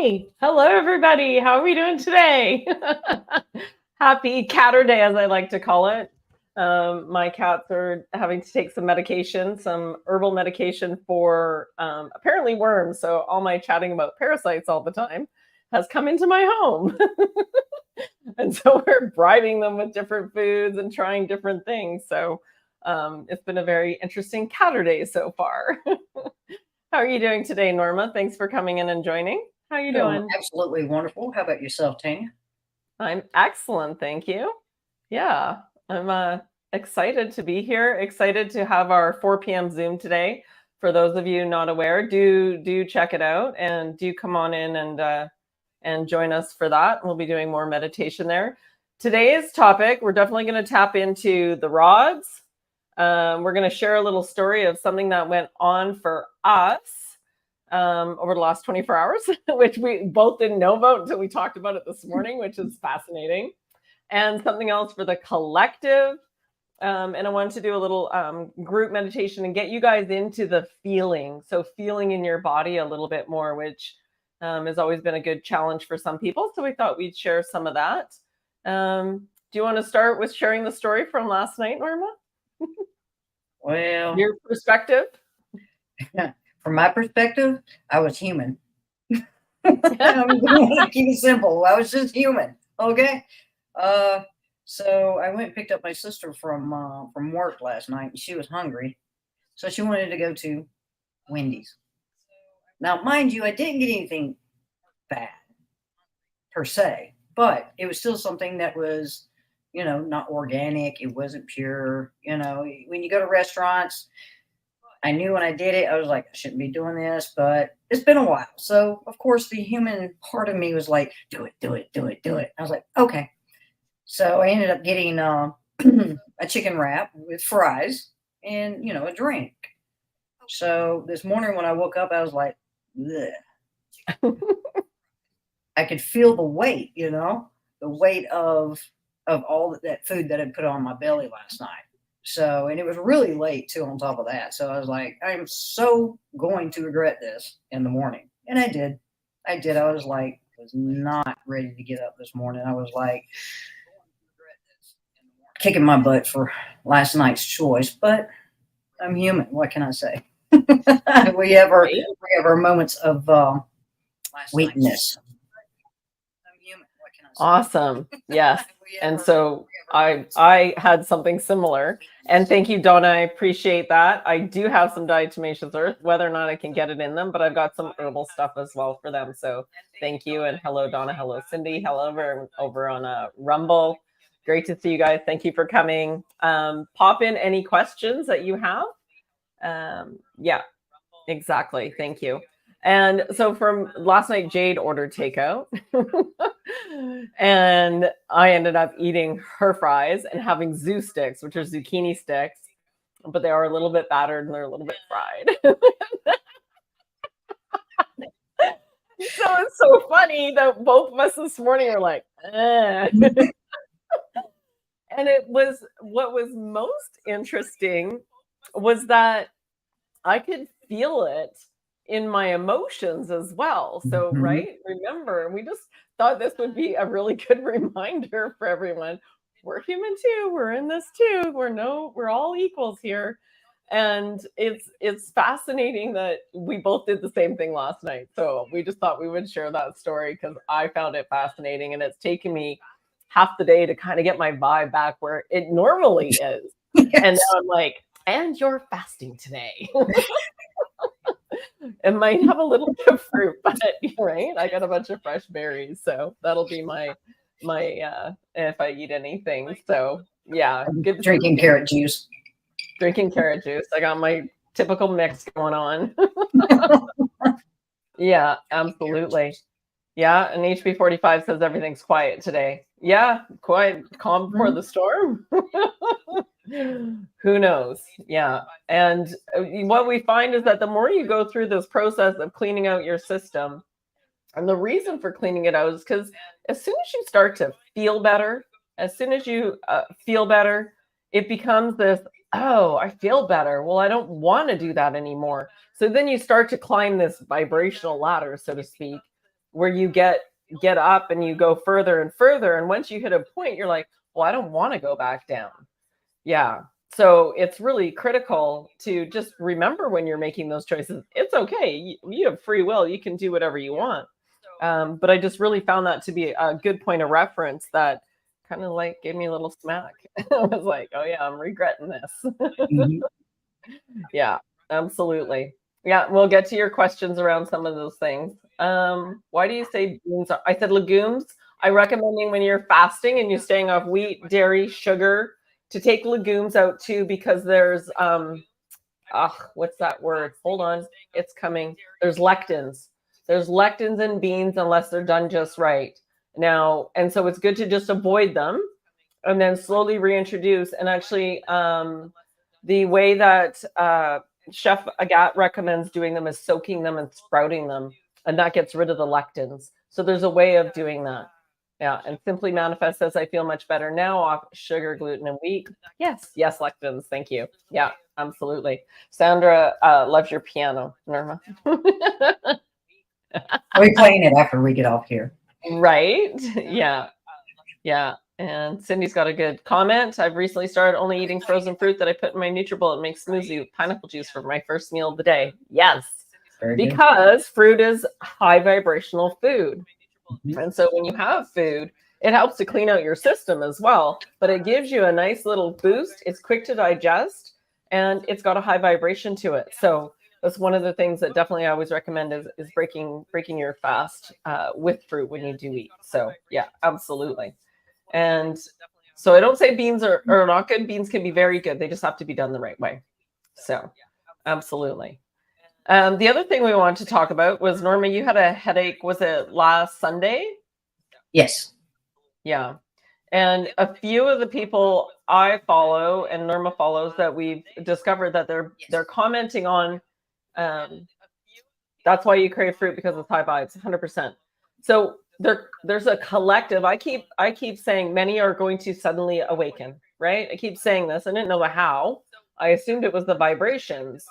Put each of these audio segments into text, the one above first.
Hi. Hello, everybody. How are we doing today? Happy Catter Day, as I like to call it. My cats are having to take some medication, some herbal medication for apparently worms. So all my chatting about parasites all the time has come into my home. And so we're bribing them with different foods and trying different things. So it's been a very interesting Catter Day so far. How are you doing today, Norma? Thanks for coming in and joining. How are you Doing doing? absolutely wonderful. How about yourself, Tanya? I'm excellent, thank you. Yeah, I'm excited to be here. Excited to have our 4 p.m. Zoom today. For those of you not aware, do check it out and do come on in and join us for that. We'll be doing more meditation there. Today's topic, we're definitely going to tap into the rods. We're going to share a little story of something that went on for us over the last 24 hours, which we both didn't know about until we talked about it this morning, which is fascinating. And something else for the collective. And I wanted to do a little group meditation and get you guys into the feeling. So feeling in your body a little bit more, which has always been a good challenge for some people. So we thought we'd share some of that. Do you want to start with sharing the story from last night, Norma? Well, Your perspective? from my perspective, I was human. I'm going to keep it simple. I was just human. Okay. So I went and picked up my sister from work last night, and she was hungry, so she wanted to go to Wendy's. Now, mind you, I didn't get anything bad per se, but it was still something that was, not organic. It wasn't pure. When you go to restaurants, I knew when I did it, I was like, I shouldn't be doing this, but it's been a while. So, of course, the human part of me was like, do it, do it, do it, do it. I was like, okay. So I ended up getting a chicken wrap with fries and, a drink. So this morning when I woke up, I was like, bleh. I could feel the weight, the weight of all that food that I put on my belly last night. So, and it was really late too on top of that. So I was like, I'm so going to regret this in the morning. And I did. I was like, was not ready to get up this morning. I was like kicking my butt for last night's choice, but I'm human. What can I say? we have our Right? we have our moments of weakness. Awesome. Yes. And so I had something similar. And thank you, Donna. I appreciate that. I do have some diatomaceous earth, whether or not I can get it in them, but I've got some herbal stuff as well for them. So thank you. And hello, Donna. Hello, Cindy. Hello over on Rumble. Great to see you guys. Thank you for coming. Pop in any questions that you have. Yeah, exactly. Thank you. And so from last night, Jade ordered takeout. And I ended up eating her fries and having zoo sticks, which are zucchini sticks, but they are a little bit battered and they're a little bit fried. So it's so funny that both of us this morning are like, eh. And what was most interesting was that I could feel it in my emotions as well. So, Mhm. right? Remember, we just thought this would be a really good reminder for everyone. We're human too. We're in this too. We're all equals here. And it's fascinating that we both did the same thing last night. So we just thought we would share that story because I found it fascinating and it's taken me half the day to kind of get my vibe back where it normally is. And Yes. now I'm like, and you're fasting today. It might have a little bit of fruit, but right, I got a bunch of fresh berries, so that'll be my if I eat anything. So yeah, good to see Drinking you. carrot juice. Drinking carrot juice. I got my typical mix going on. Yeah, absolutely. Yeah, and HB45 says everything's quiet today. Yeah, quiet, calm before Mhm. the storm. Who knows? Yeah. And what we find is that the more you go through this process of cleaning out your system, and the reason for cleaning it out is because as soon as you start to feel better, as soon as you feel better, it becomes this, oh, I feel better. Well, I don't want to do that anymore. So then you start to climb this vibrational ladder, so to speak. where you get up and you go further and further. And once you hit a point, you're like, well, I don't want to go back down. Yeah. So it's really critical to just remember when you're making those choices, it's okay. You have free will. You can do whatever you want. But I just really found that to be a good point of reference that kind of like gave me a little smack. I was like, oh yeah, I'm regretting this. Mhm. Yeah, absolutely. Yeah, we'll get to your questions around some of those things. Why do you say beans? I said legumes. I recommending when you're fasting and you're staying off wheat, dairy, sugar, to take legumes out too, because there's what's that word? Hold on, it's coming. There's lectins. There's lectins in beans unless they're done just right. Now, and so it's good to just avoid them and then slowly reintroduce. And actually, the way that Chef Agat recommends doing them is soaking them and sprouting them, and that gets rid of the lectins. So there's a way of doing that. Yeah, and Simply Manifest says, I feel much better now off sugar, gluten, and wheat. Yes, lectins. Thank you. Yeah, absolutely. Sandra loves your piano, Norma. I'll be playing it after we get off here. Right? Yeah. Yeah. And Cindy's got a good comment. I've recently started only eating frozen fruit that I put in my NutriBullet and make smoothie with pineapple juice for my first meal of the day. Yes, because fruit is high vibrational food. Mm-hmm. And so when you have food, it helps to clean out your system as well, but it gives you a nice little boost. It's quick to digest and it's got a high vibration to it. So that's one of the things that definitely I always recommend is breaking your fast with fruit when you do eat. So yeah, absolutely. And so I don't say beans are not good. Beans can be very good. They just have to be done the right way. So absolutely. The other thing we wanted to talk about was, Norma, you had a headache. Was it last Sunday? Yes. Yeah. And a few of the people I follow and Norma follows that we've discovered that they're commenting on, that's why you crave fruit, because it's high vibes, 100%. So there's a collective. I keep saying many are going to suddenly awaken, right? I keep saying this. I didn't know the how. I assumed it was the vibrations,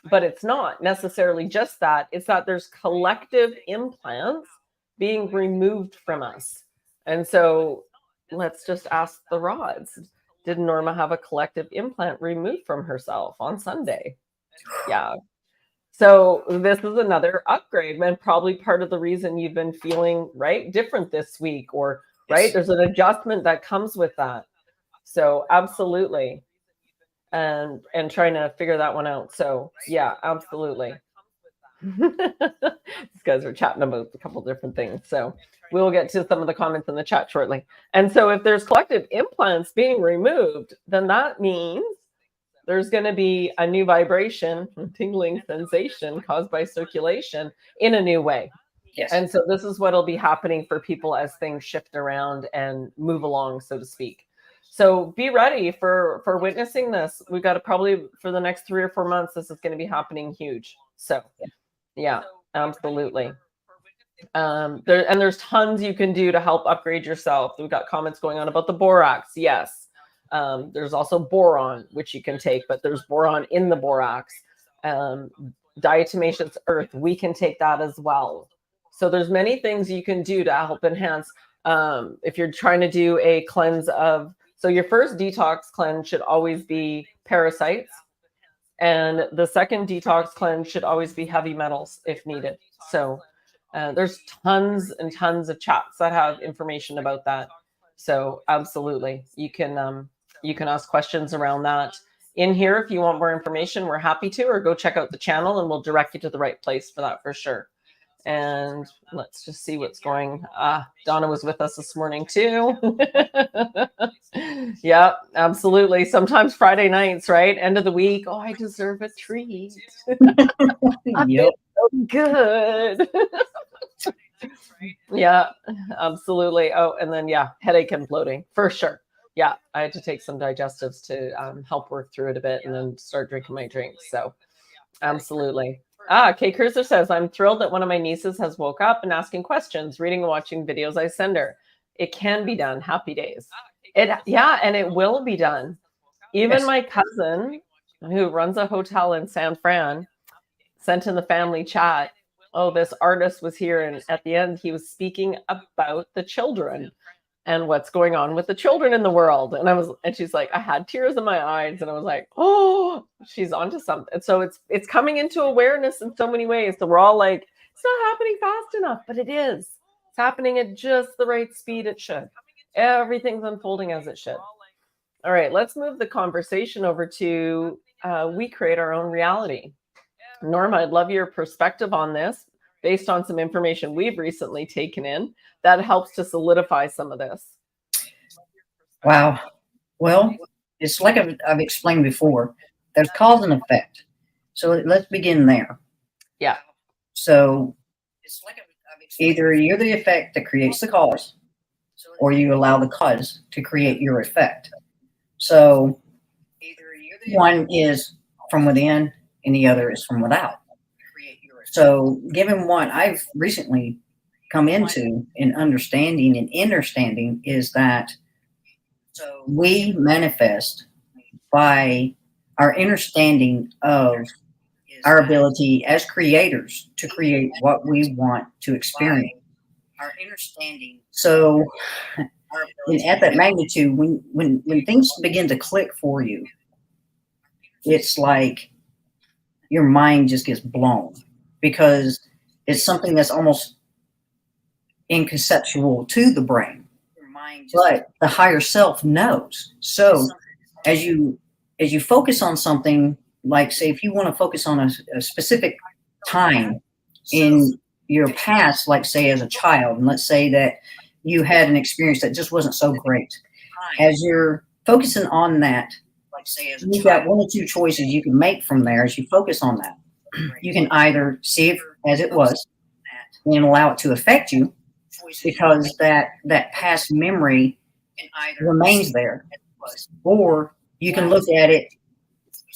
but it's not necessarily just that. It's that there's collective implants being removed from us. And so let's just ask the rods. Did Norma have a collective implant removed from herself on Sunday? Yeah. So this is another upgrade, and probably part of the reason you've been feeling different this week, or there's an adjustment that comes with that. So absolutely. And trying to figure that one out. So yeah, absolutely. These guys are chatting about a couple different things. So we'll get to some of the comments in the chat shortly. And so if there's collective implants being removed, then that means there's going to be a new vibration, tingling sensation caused by circulation in a new way. Yes. And so this is what'll be happening for people as things shift around and move along, so to speak. So be ready for witnessing this. We've got to probably for the next 3 or 4 months, this is going to be happening huge. So yeah, absolutely. There's tons you can do to help upgrade yourself. We've got comments going on about the borax. Yes. There's also boron, which you can take, but there's boron in the borax. Diatomaceous earth, we can take that as well. So there's many things you can do to help enhance. If you're trying to do a cleanse of, so your first detox cleanse should always be parasites. And the second detox cleanse should always be heavy metals if needed. So there's tons and tons of chats that have information about that. So absolutely, you can ask questions around that in here. If you want more information, we're happy to, or go check out the channel and we'll direct you to the right place for that for sure. And let's just see what's going. Donna was with us this morning too. Yeah, absolutely. Sometimes Friday nights, right? End of the week. Oh, I deserve a treat. Yep. So good. Yeah, absolutely. Oh, and then headache and bloating for sure. Yeah, I had to take some digestives to help work through it a bit and then start drinking my drinks. So absolutely. Kay Cruiser says, I'm thrilled that one of my nieces has woke up and asking questions, reading and watching videos I send her. It can be done. Happy days. And it will be done. Even my cousin, who runs a hotel in San Fran, sent in the family chat, oh, this artist was here, and at the end he was speaking about the children and what's going on with the children in the world. And she's like, I had tears in my eyes, and I was like, oh, she's onto something. So it's coming into awareness in so many ways. So we're all like, it's not happening fast enough, but it is. It's happening at just the right speed it should. Everything's unfolding as it should. All right, let's move the conversation over to we create our own reality. Norma, I'd love your perspective on this based on some information we've recently taken in that helps to solidify some of this. Wow. Well, it's like I've explained before. There's cause and effect. So let's begin there. Yeah. So either you're the effect that creates the cause, or you allow the cause to create your effect. So one is from within and the other is from without. So given what I've recently come into in understanding and understanding is that we manifest by our understanding of our ability as creators to create what we want to experience. So at that magnitude, when things begin to click for you, it's like your mind just gets blown because it's something that's almost inconceptual to the brain, but the higher self knows. So as you focus on something, like say if you want to focus on a specific time in your past, like say as a child, and let's say that you had an experience that just wasn't so great, as you're focusing on that, you've got one or two choices you can make from there. As you focus on that, you can either see it as it was and allow it to affect you, because that past memory remains there, or you can look at it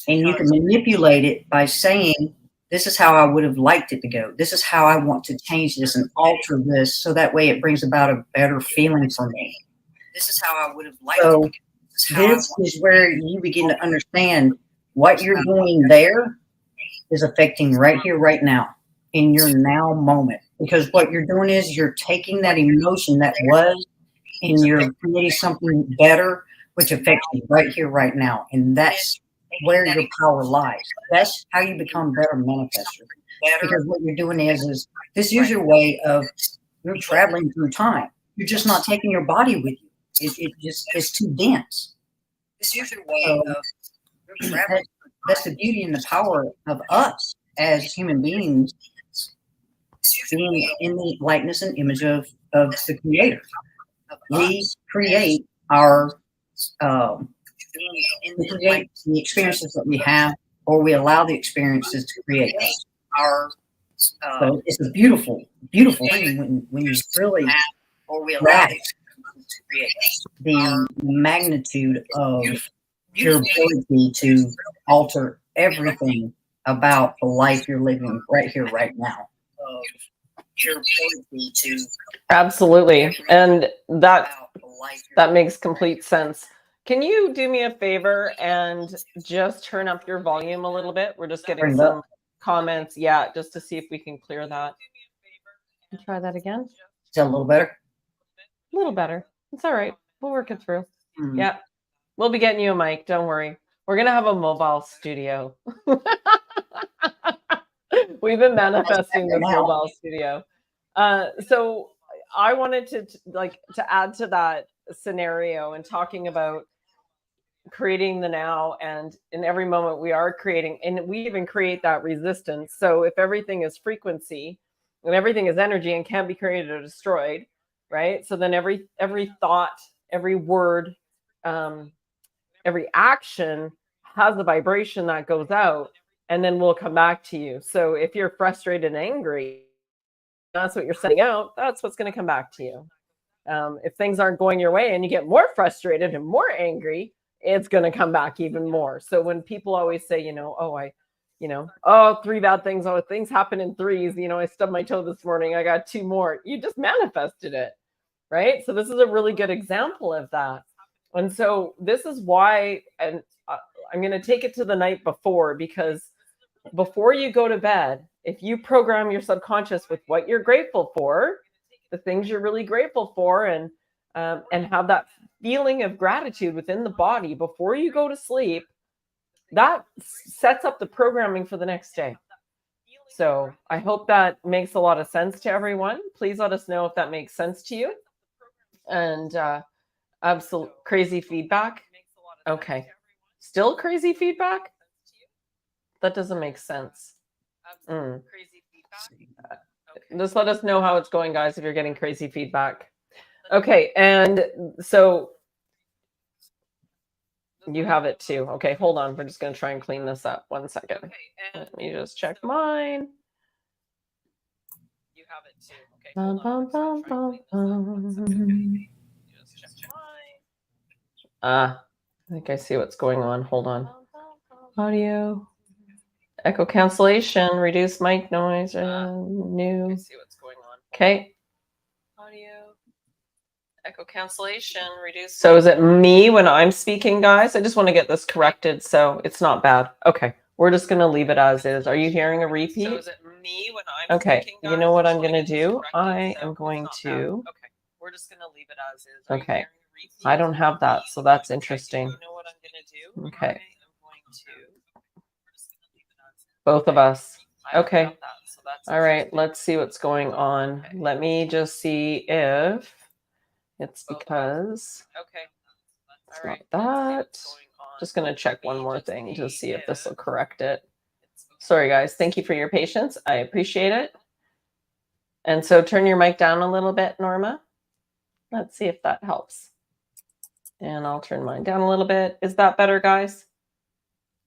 and you can manipulate it by saying, this is how I would have liked it to go. This is how I want to change this and alter this, so that way it brings about a better feeling for me. This is how I would have liked it. This is where you begin to understand what you're doing there is affecting right here, right now, in your now moment. Because what you're doing is you're taking that emotion that was and you're creating something better, which affects you right here, right now. And that's where your power lies. That's how you become better manifester. Because what you're doing is this is your way of, you're traveling through time. You're just not taking your body with you. It's too dense. This is your way of traveling. That's the beauty and the power of us as human beings, being in the likeness and image of the Creator. We create the experiences that we have, or we allow the experiences to create us. So it's a beautiful, beautiful thing when you really grasp the magnitude of your ability to alter everything about the life you're living right here, right now. Absolutely. And that makes complete sense. Can you do me a favor and just turn up your volume a little bit? We're just getting some comments. Yeah, just to see if we can clear that. Try that again. Is that a little better? A little better. It's all right. We'll work it through. Yeah. We'll be getting you a mic. Don't worry. We're going to have a mobile studio. We've been manifesting the mobile studio. So I wanted to add to that scenario and talking about creating the now, and in every moment we are creating, and we even create that resistance. So if everything is frequency and everything is energy and can't be created or destroyed, right? So then every thought, every word, every action has a vibration that goes out and then will come back to you. So if you're frustrated and angry, that's what you're sending out. That's what's going to come back to you. If things aren't going your way and you get more frustrated and more angry, it's going to come back even more. So when people always say, three bad things, things happen in threes, I stubbed my toe this morning, I got two more. You just manifested it, right? So this is a really good example of that. And so this is why, and I'm going to take it to the night before, because before you go to bed, if you program your subconscious with what you're grateful for, the things you're really grateful for, and have that feeling of gratitude within the body before you go to sleep, that sets up the programming for the next day. So I hope that makes a lot of sense to everyone. Please let us know if that makes sense to you. And absolute crazy feedback. Okay. Still crazy feedback? That doesn't make sense. Just let us know how it's going, guys, if you're getting crazy feedback. Okay, and so you have it too. Okay, hold on. We're just going to try and clean this up. 1 second. Let me just check mine. You have it too. Okay, hold on. I think I see what's going on. Hold on. Audio. Echo cancellation. Reduce mic noise. New. I see what's going on. Okay. Audio. Echo cancellation. Reduce. So is it me when I'm speaking, guys? I just want to get this corrected so it's not bad. Okay. We're just going to leave it as is. Are you hearing a repeat? So is it me when I'm speaking, guys? You know what I'm going to do? I am going to. Okay. We're just going to leave it as is. Okay. I don't have that, so that's interesting. You know what I'm going to do? Okay. I am going to. Both of us. Okay. All right. Let's see what's going on. Let me just see if it's because it's not that. Just going to check one more thing to see if this will correct it. Sorry, guys. Thank you for your patience. I appreciate it. And so turn your mic down a little bit, Norma. Let's see if that helps. And I'll turn mine down a little bit. Is that better, guys?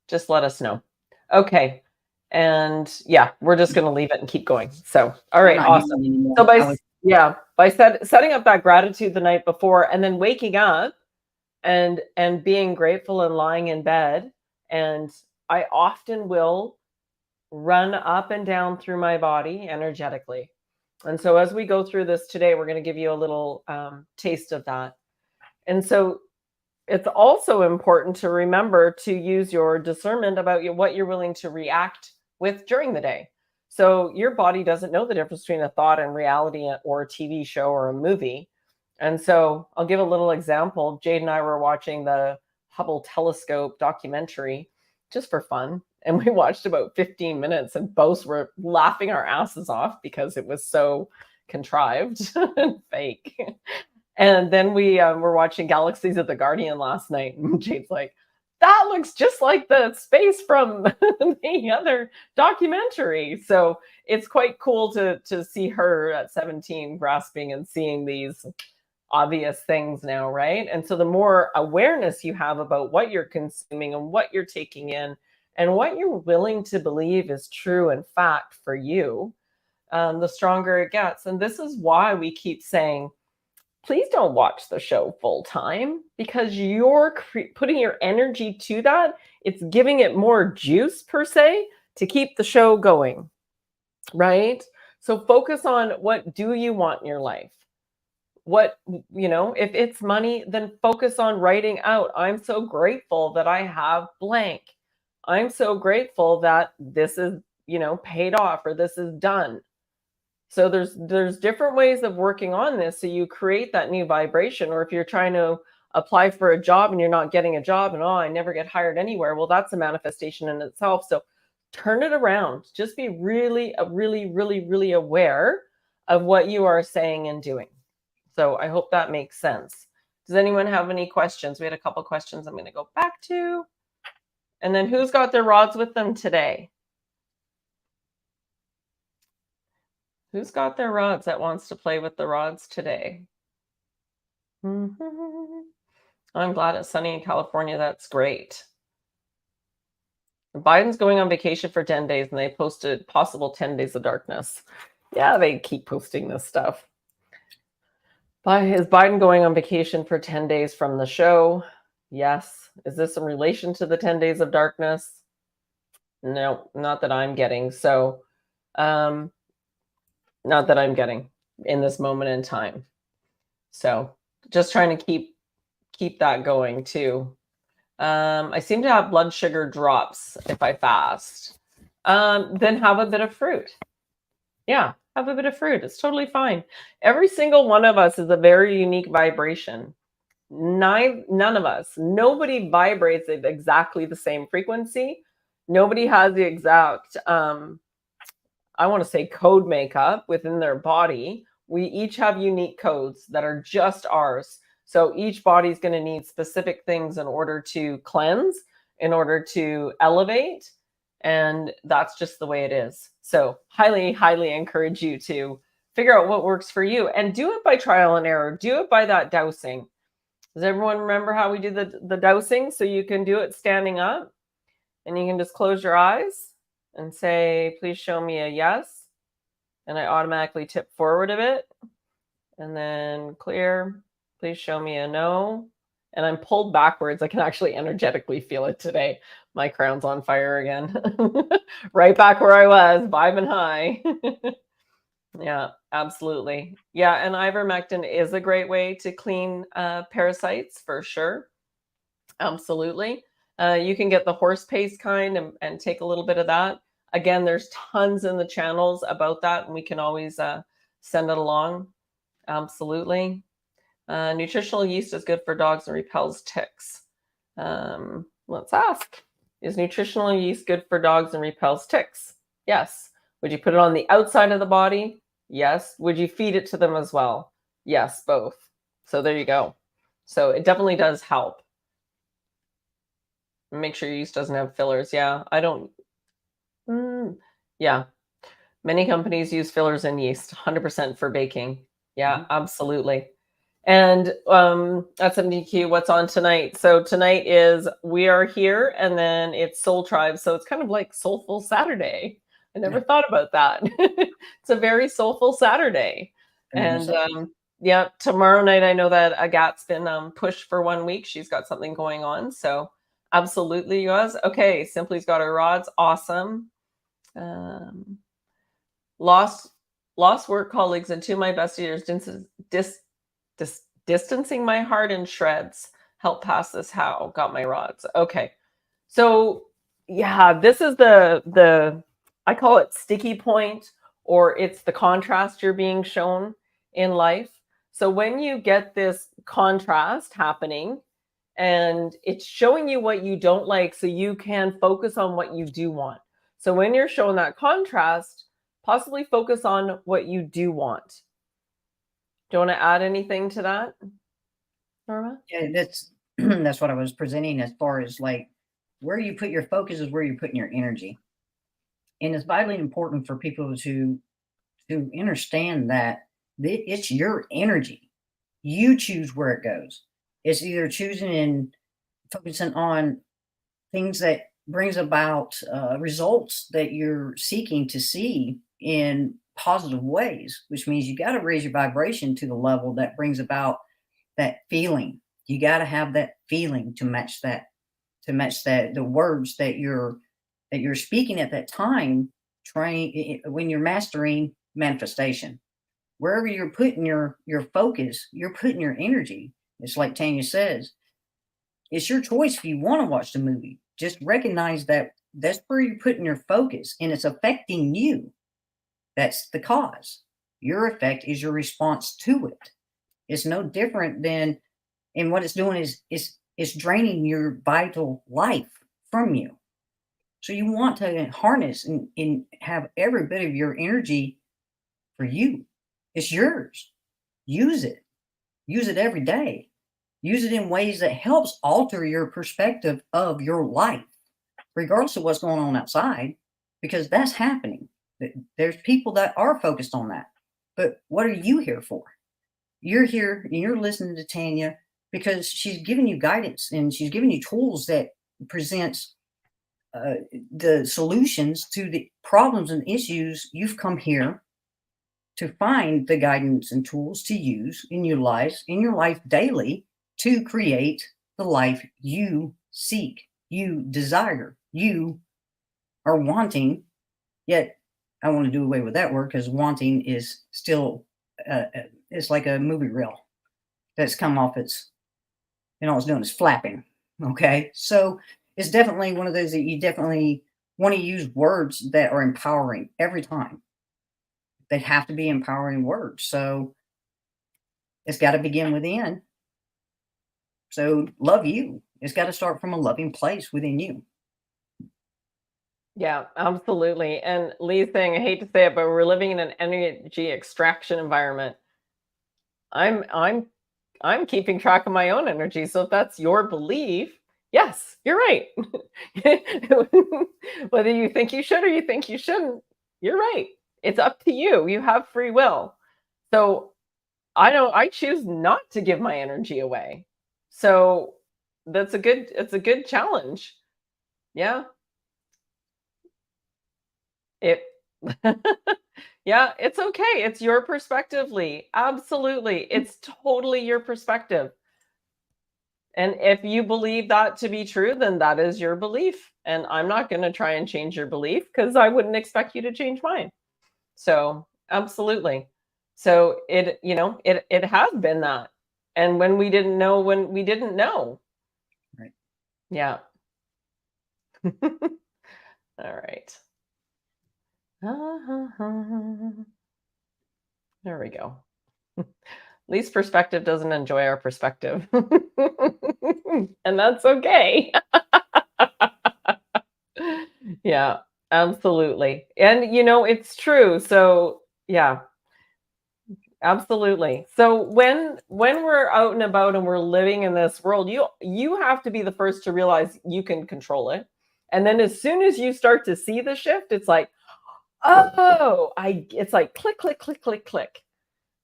Just let us know. Okay. And yeah, we're just going to leave it and keep going. So, all right, awesome. So by setting up that gratitude the night before and then waking up and being grateful and lying in bed, and I often will run up and down through my body energetically. And so as we go through this today, we're going to give you a little taste of that. And so it's also important to remember to use your discernment about what you're willing to react with during the day. So your body doesn't know the difference between a thought and reality or a TV show or a movie. And so I'll give a little example. Jade and I were watching the Hubble telescope documentary just for fun. And we watched about 15 minutes and both were laughing our asses off because it was so contrived and fake. And then we were watching Galaxies of the Guardian last night. And Jade's like, that looks just like the space from the other documentary. So it's quite cool to see her at 17 grasping and seeing these obvious things now, right? And so the more awareness you have about what you're consuming and what you're taking in and what you're willing to believe is true and fact for you, the stronger it gets. And this is why we keep saying, please don't watch the show full time, because you're putting your energy to that. It's giving it more juice per se to keep the show going, right? So focus on what do you want in your life? What, if it's money, then focus on writing out, I'm so grateful that I have blank. I'm so grateful that this is, paid off or this is done. So there's different ways of working on this. So you create that new vibration. Or if you're trying to apply for a job and you're not getting a job and, I never get hired anywhere. Well, that's a manifestation in itself. So turn it around. Just be really, really, really, really aware of what you are saying and doing. So I hope that makes sense. Does anyone have any questions? We had a couple questions I'm going to go back to. And then who's got their rods with them today? Who's got their rods that wants to play with the rods today? I'm glad it's sunny in California. That's great. Biden's going on vacation for 10 days and they posted possible 10 days of darkness. Yeah, they keep posting this stuff. Is Biden going on vacation for 10 days from the show? Yes. Is this in relation to the 10 days of darkness? No, not that I'm getting. So, not that I'm getting in this moment in time. So just trying to keep that going too. I seem to have blood sugar drops if I fast. then have a bit of fruit. Yeah, have a bit of fruit. It's totally fine. Every single one of us is a very unique vibration. None of us, nobody vibrates at exactly the same frequency. Nobody has the exact, I want to say, code makeup within their body. We each have unique codes that are just ours. So each body's going to need specific things in order to cleanse, in order to elevate. And that's just the way it is. So highly, highly encourage you to figure out what works for you and do it by trial and error. Do it by that dowsing. Does everyone remember how we do the dowsing? So you can do it standing up and you can just close your eyes and say, please show me a yes. And I automatically tip forward a bit and then clear. Please show me a no. And I'm pulled backwards. I can actually energetically feel it today. My crown's on fire again. Right back where I was, vibing high. Yeah, absolutely. Yeah, and ivermectin is a great way to clean parasites for sure. Absolutely. You can get the horse paste kind and take a little bit of that. Again, there's tons in the channels about that, and we can always send it along. Absolutely. Nutritional yeast is good for dogs and repels ticks. Let's ask, is nutritional yeast good for dogs and repels ticks? Yes. Would you put it on the outside of the body? Yes. Would you feed it to them as well? Yes, both. So there you go. So it definitely does help. Make sure your yeast doesn't have fillers. Yeah, I don't. Yeah, many companies use fillers in yeast, 100% for baking. Yeah, absolutely. And at 70Q, what's on tonight? So tonight is We Are Here, and then it's Soul Tribe. So it's kind of like Soulful Saturday. I never thought about that. It's a very soulful Saturday. And yeah, tomorrow night, I know that Agat's been pushed for 1 week. She's got something going on. So absolutely, you guys. Okay, Simply's got her rods. Awesome. Lost work colleagues and two of my best years distancing my heart in shreds. Help pass this how. Got my rods. Okay. So yeah, this is the I call it sticky point, or it's the contrast you're being shown in life. So when you get this contrast happening and it's showing you what you don't like so you can focus on what you do want. So when you're shown that contrast, possibly focus on what you do want. Do you want to add anything to that, Norma? Yeah, that's what I was presenting as far as like where you put your focus is where you're putting your energy. And it's vitally important for people to understand that it's your energy. You choose where it goes. It's either choosing and focusing on things that brings about results that you're seeking to see in positive ways, which means you got to raise your vibration to the level that brings about that feeling. You got to have that feeling to match that, the words that you're speaking at that time. When you're mastering manifestation, wherever you're putting your focus, you're putting your energy. It's like Tanya says, it's your choice if you want to watch the movie. Just recognize that that's where you're putting your focus and it's affecting you. That's the cause. Your effect is your response to it. It's no different than, and what it's doing is it's draining your vital life from you. So you want to harness and have every bit of your energy for you. It's yours. Use it. Use it every day. Use it in ways that helps alter your perspective of your life, regardless of what's going on outside, because that's happening. There's people that are focused on that. But what are you here for? You're here and you're listening to Tanya because she's giving you guidance and she's giving you tools that presents the solutions to the problems and issues. You've come here to find the guidance and tools to use and utilize in your life daily to create the life you seek, you desire, you are wanting. Yet I want to do away with that word because wanting is still it's like a movie reel that's come off its, all it's doing is flapping. Okay, so it's definitely one of those that you definitely want to use words that are empowering every time. They have to be empowering words. So it's got to begin within. So love you. It's got to start from a loving place within you. Yeah, absolutely. And Lee's saying, I hate to say it, but we're living in an energy extraction environment. I'm keeping track of my own energy. So if that's your belief, yes, you're right. Whether you think you should or you think you shouldn't, you're right. It's up to you. You have free will. So I choose not to give my energy away. So it's a good challenge. Yeah. It Yeah, it's okay. It's your perspective, Lee. Absolutely. It's totally your perspective. And if you believe that to be true, then that is your belief. And I'm not going to try and change your belief because I wouldn't expect you to change mine. So, absolutely. So it has been that. And when we didn't know, Right. Yeah. All right. There we go. Lee's perspective doesn't enjoy our perspective. And that's okay. Yeah, absolutely. And it's true. So, yeah, absolutely. So when we're out and about and we're living in this world, you have to be the first to realize you can control it. And then as soon as you start to see the shift, it's like, oh, it's like click, click, click, click, click.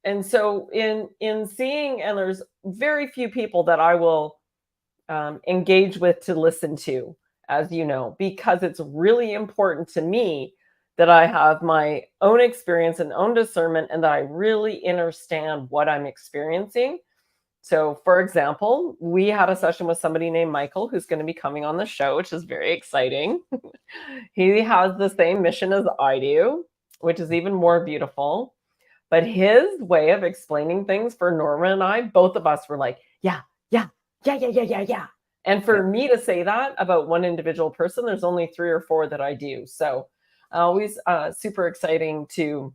And so in seeing, and there's very few people that I will engage with to listen to, as you know, because it's really important to me that I have my own experience and own discernment and that I really understand what I'm experiencing. So, for example, we had a session with somebody named Michael who's going to be coming on the show, which is very exciting. He has the same mission as I do, which is even more beautiful. But his way of explaining things for Norma and I, both of us were like, yeah, yeah, yeah, yeah, yeah, yeah, yeah. And for me to say that about one individual person, there's only 3 or 4 that I do. So always super exciting to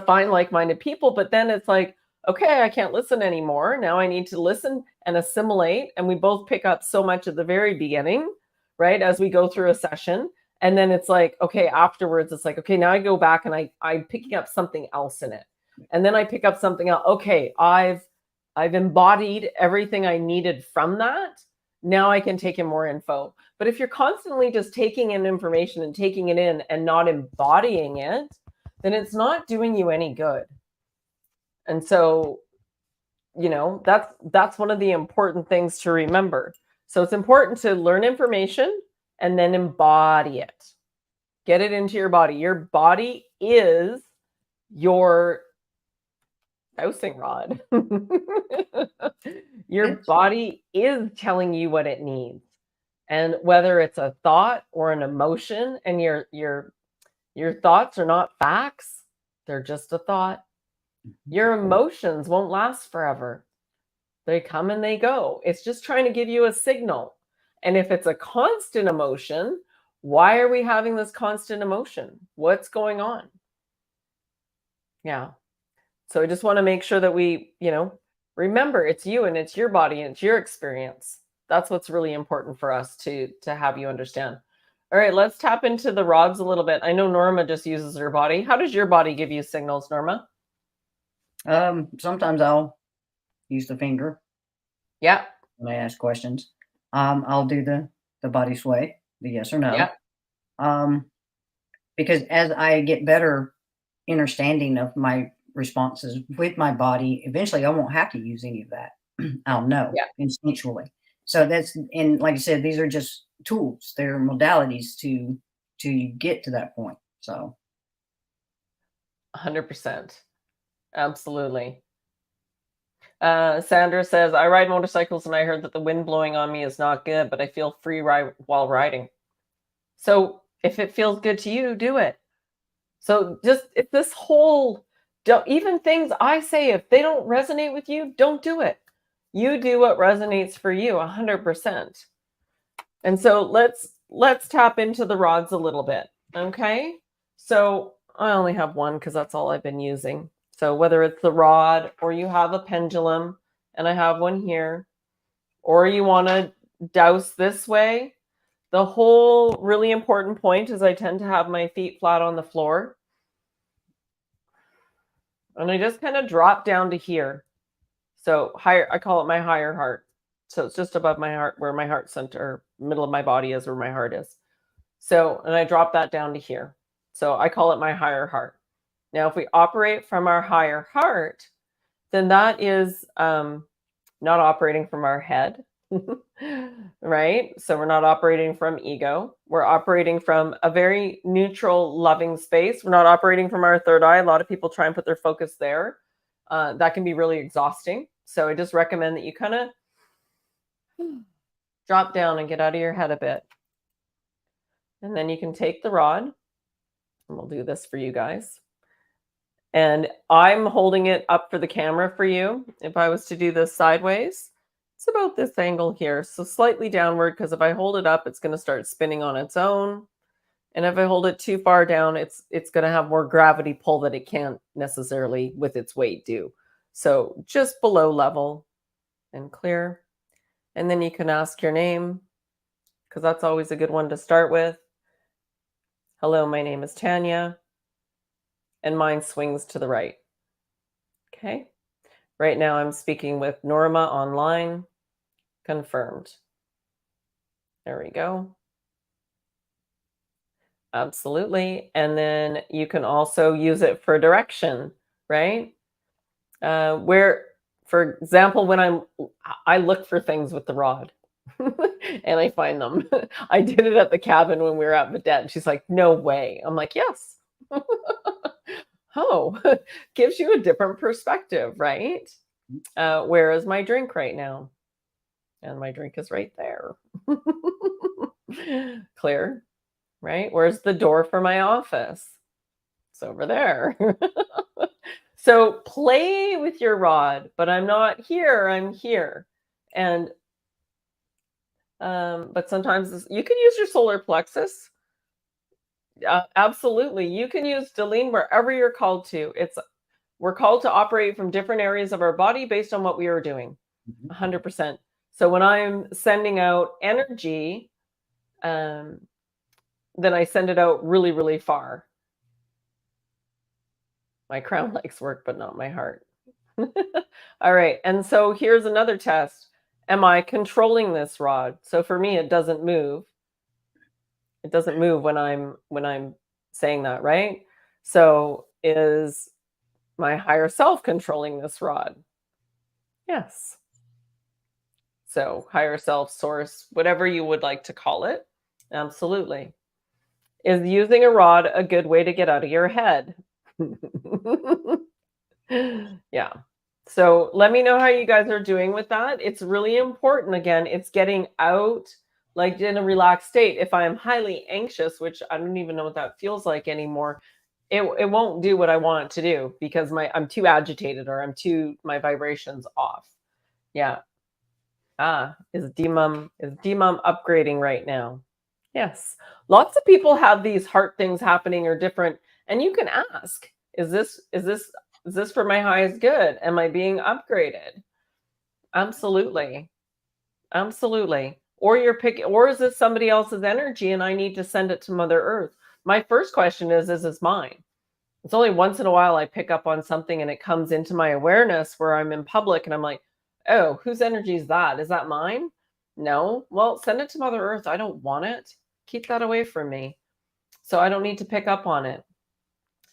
find like-minded people. But then it's like, okay, I can't listen anymore. Now I need to listen and assimilate. And we both pick up so much at the very beginning, right? As we go through a session. And then it's like, okay, afterwards, it's like, okay, now I go back and I'm picking up something else in it. And then I pick up something else. Okay, I've embodied everything I needed from that. Now I can take in more info. But if you're constantly just taking in information and taking it in and not embodying it, then it's not doing you any good. And so, that's one of the important things to remember. So it's important to learn information and then embody it. Get it into your body. Your body is your dowsing rod. Your body is telling you what it needs. And whether it's a thought or an emotion, and your thoughts are not facts, they're just a thought. Your emotions won't last forever. They come and they go. It's just trying to give you a signal. And if it's a constant emotion, why are we having this constant emotion? What's going on? Yeah. So I just want to make sure that we, remember it's you and it's your body and it's your experience. That's what's really important for us to have you understand. All right, let's tap into the rods a little bit. I know Norma just uses her body. How does your body give you signals, Norma? Sometimes I'll use the finger. Yeah. When I ask questions. I'll do the body sway, the yes or no. Yeah. Because as I get better understanding of my responses with my body, eventually I won't have to use any of that. I'll know instinctually. So and like I said, these are just tools. They're modalities to get to that point. So 100%. Absolutely. Sandra says, I ride motorcycles and I heard that the wind blowing on me is not good, but I feel free while riding. So if it feels good to you, do it. So if this whole, even things I say, if they don't resonate with you, don't do it. You do what resonates for you 100%. And so let's let's tap into the rods a little bit. Okay. So I only have one because that's all I've been using. So whether it's the rod or you have a pendulum, and I have one here, or you want to douse this way, the whole really important point is I tend to have my feet flat on the floor. And I just kind of drop down to here. So higher, I call it my higher heart. So it's just above my heart, where my heart center, middle of my body is where my heart is. So, and I drop that down to here. So I call it my higher heart. Now, if we operate from our higher heart, then that is not operating from our head, right? So we're not operating from ego. We're operating from a very neutral, loving space. We're not operating from our third eye. A lot of people try and put their focus there. That can be really exhausting. So I just recommend that you kind of drop down and get out of your head a bit. And then you can take the rod, and we'll do this for you guys. And I'm holding it up for the camera for you. If I was to do this sideways, it's about this angle here. So slightly downward, because if I hold it up, it's going to start spinning on its own. And if I hold it too far down, it's going to have more gravity pull that it can't necessarily with its weight do. So just below level and clear. And then you can ask your name, because that's always a good one to start with. Hello, my name is Tanja. And mine swings to the right. Okay. Right now I'm speaking with Norma online. Confirmed. There we go. Absolutely. And then you can also use it for direction, right? Where, for example, when I look for things with the rod and I find them. I did it at the cabin when we were at Vedette. She's like, no way. I'm like, yes. Oh, gives you a different perspective, right? Where is my drink right now? And my drink is right there. Clear, right? Where's the door for my office? It's over there. So play with your rod, but I'm not here, I'm here. And but sometimes you can use your solar plexus. Absolutely. You can use Delene wherever you're called to. We're called to operate from different areas of our body based on what we are doing. 100%. So when I'm sending out energy, then I send it out really, really far. My crown likes work, but not my heart. All right. And so here's another test. Am I controlling this rod? So for me, it doesn't move. It doesn't move when I'm saying that, right? So is my higher self controlling this rod? Yes. So higher self, source, whatever you would like to call it. Absolutely. Is using a rod a good way to get out of your head? Yeah. So let me know how you guys are doing with that. It's really important. Again, it's getting out like in a relaxed state. If I'm highly anxious, which I don't even know what that feels like anymore, it won't do what I want it to do because I'm too agitated or my vibration's off. Yeah. Is DMUM upgrading right now? Yes. Lots of people have these heart things happening or different, and you can ask, is this for my highest good? Am I being upgraded? Absolutely. Absolutely. Or or is this somebody else's energy and I need to send it to Mother Earth? My first question is this mine? It's only once in a while I pick up on something and it comes into my awareness where I'm in public and I'm like, oh, whose energy is that? Is that mine? No. Well, send it to Mother Earth. I don't want it. Keep that away from me. So I don't need to pick up on it.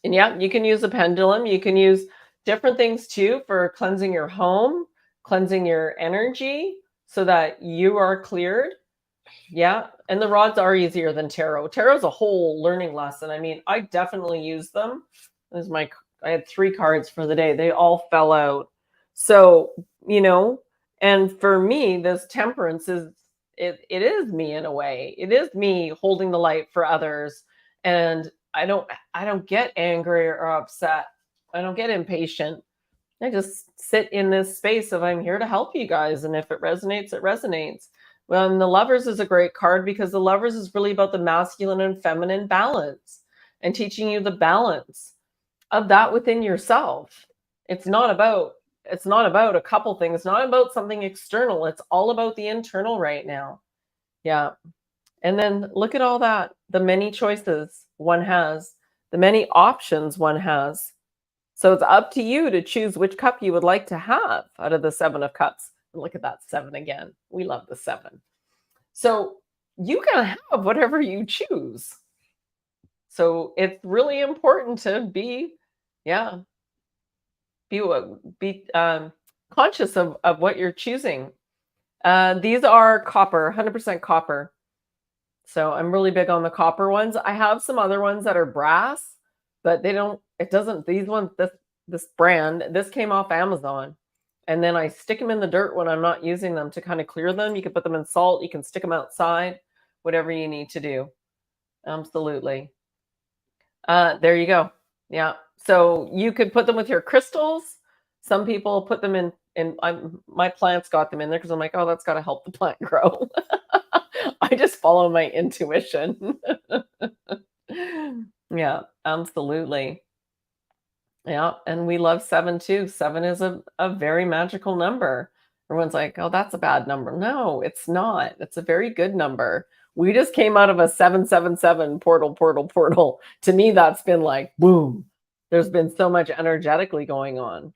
And yeah, you can use a pendulum. You can use different things too for cleansing your home, cleansing your energy so that you are cleared. Yeah. And the rods are easier than tarot. Tarot's a whole learning lesson. I mean, I definitely use them. I had 3 cards for the day. They all fell out. So, and for me, this temperance it is me in a way. It is me holding the light for others. And I don't get angry or upset. I don't get impatient. I just sit in this space of I'm here to help you guys. And if it resonates, it resonates. Well, and the Lovers is a great card because the Lovers is really about the masculine and feminine balance and teaching you the balance of that within yourself. It's not about a couple things. It's not about something external. It's all about the internal right now. Yeah. And then look at all that, the many choices one has, the many options one has. So it's up to you to choose which cup you would like to have out of the 7 of Cups. And look at that 7 again. We love the 7. So you can have whatever you choose. So it's really important to be conscious of what you're choosing. These are copper, 100% copper. So I'm really big on the copper ones. I have some other ones that are brass, but these ones, this brand, this came off Amazon. And then I stick them in the dirt when I'm not using them to kind of clear them. You can put them in salt. You can stick them outside, whatever you need to do. Absolutely. There you go. Yeah. So you could put them with your crystals. Some people put them in my plants got them in there because I'm like, oh, that's got to help the plant grow. I just follow my intuition. Yeah, absolutely. Yeah, and we love 7 too. 7 is a very magical number. Everyone's like, oh, that's a bad number. No, it's not. It's a very good number. We just came out of a 777 portal. To me, that's been like, boom. There's been so much energetically going on.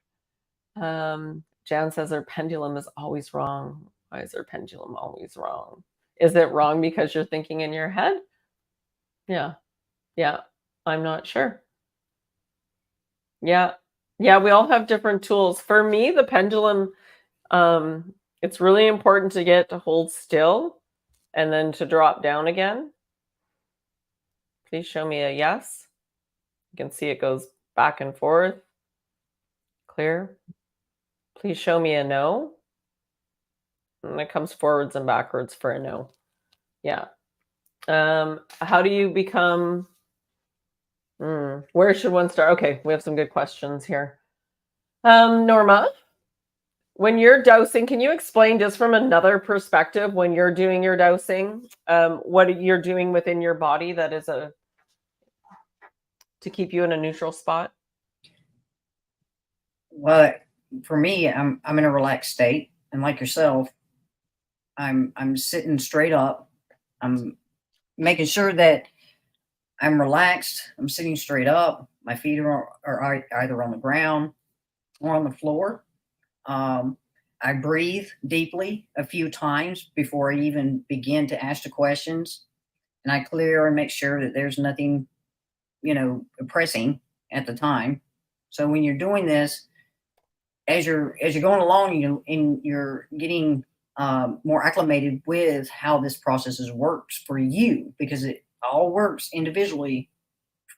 Jan says her pendulum is always wrong. Why is her pendulum always wrong? Is it wrong because you're thinking in your head? Yeah. I'm not sure. Yeah. We all have different tools. For me, the pendulum, it's really important to get to hold still and then to drop down again. Please show me a yes. You can see it goes back and forth. Clear. Please show me a no. And it comes forwards and backwards for a no. Yeah. How do you become... where should one start? Okay, we have some good questions here. Norma, when you're dosing, can you explain just from another perspective when you're doing your dosing, what you're doing within your body that is to keep you in a neutral spot? Well, for me, I'm in a relaxed state, and like yourself, I'm sitting straight up. I'm making sure that I'm relaxed. I'm sitting straight up. My feet are either on the ground or on the floor. I breathe deeply a few times before I even begin to ask the questions, and I clear and make sure that there's nothing, pressing at the time. So when you're doing this, as you're going along, you're getting more acclimated with how this process works for you, because it all works individually